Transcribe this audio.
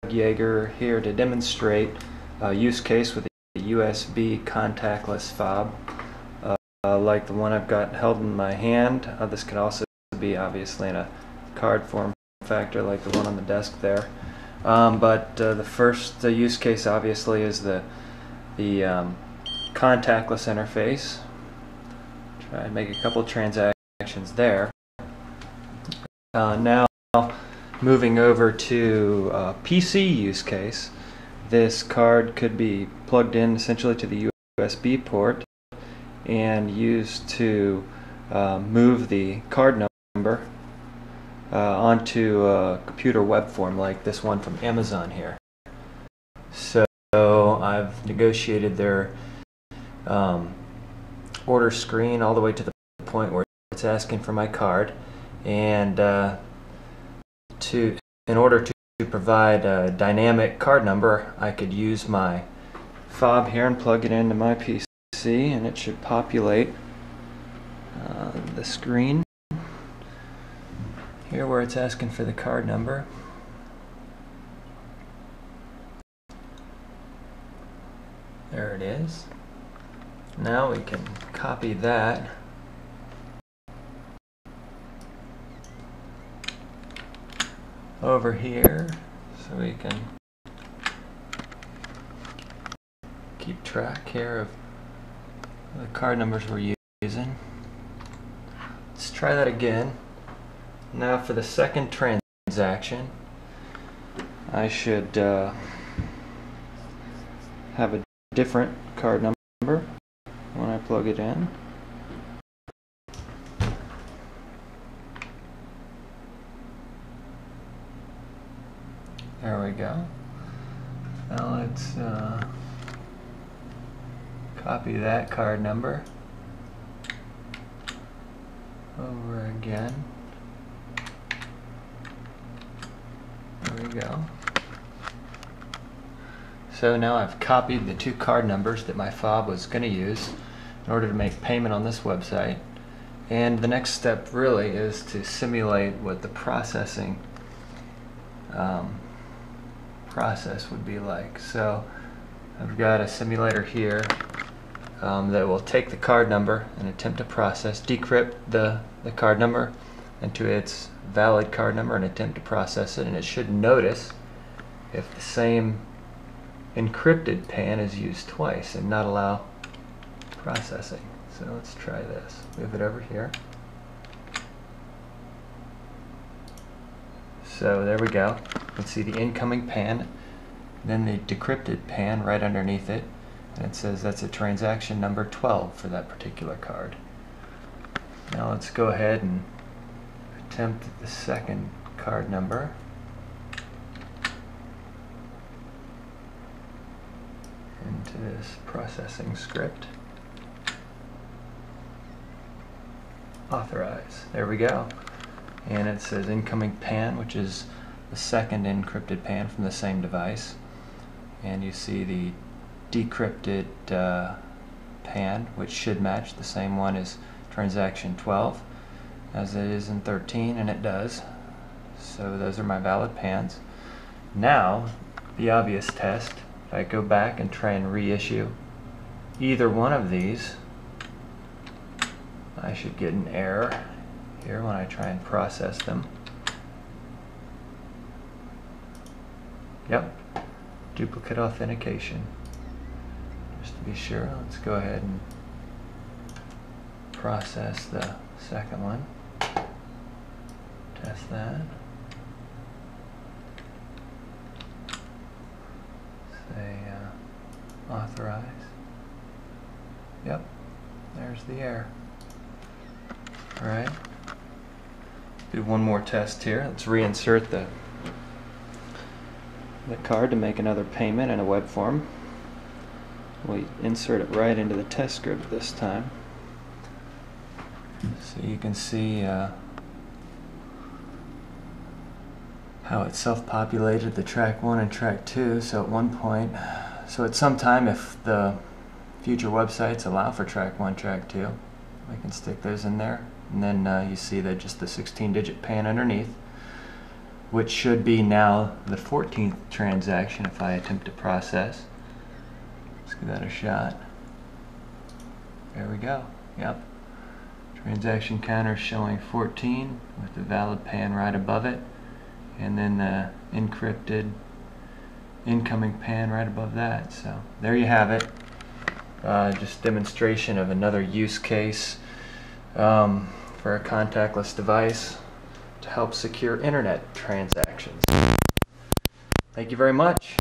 Yeager here to demonstrate a use case with a USB contactless fob like the one I've got held in my hand. This could also be obviously in a card form factor like the one on the desk there. But the first use case obviously is the contactless interface. Try and make a couple transactions there. Now moving over to PC use case, this card could be plugged in essentially to the USB port and used to move the card number onto a computer web form like this one from Amazon here. So I've negotiated their order screen all the way to the point where it's asking for my card, and in order to provide a dynamic card number, I could use my fob here and plug it into my PC, and it should populate the screen here where it's asking for the card number. There it is. Now we can copy that over here so we can keep track here of the card numbers we're using. Let's try that again. Now for the second transaction, I should have a different card number when I plug it in. There we go. Now let's copy that card number over again. There we go. So now I've copied the two card numbers that my fob was going to use in order to make payment on this website. And the next step really is to simulate what the processing process would be like. So I've got a simulator here that will take the card number and attempt to process, decrypt the card number into its valid card number and attempt to process it, and it should notice if the same encrypted pan is used twice and not allow processing. So let's try this. Move it over here. So there we go. You can see the incoming pan, then the decrypted pan right underneath it, and it says that's a transaction number 12 for that particular card. Now let's go ahead and attempt the second card number. Into this processing script. Authorize. There we go. And it says incoming pan, which is the second encrypted pan from the same device. And you see the decrypted pan, which should match the same one as transaction 12 as it is in 13, and it does. So those are my valid pans. Now the obvious test, if I go back and try and reissue either one of these, I should get an error here when I try and process them. Yep, duplicate authentication. Just to be sure, let's go ahead and process the second one. Test that. Say authorize. Yep, there's the error. Alright, do one more test here. Let's reinsert the card to make another payment in a web form. We insert it right into the test script this time. So you can see how it self-populated the track 1 and track 2. So at one point, so at some time, if the future websites allow for track 1, track 2, I can stick those in there. And then you see that just the 16-digit pan underneath. which should be now the 14th transaction if I attempt to process. Let's give that a shot. There we go. Yep. Transaction counter showing 14 with the valid pan right above it, and then the encrypted incoming pan right above that. So there you have it. Just demonstration of another use case for a contactless device to help secure internet transactions. Thank you very much.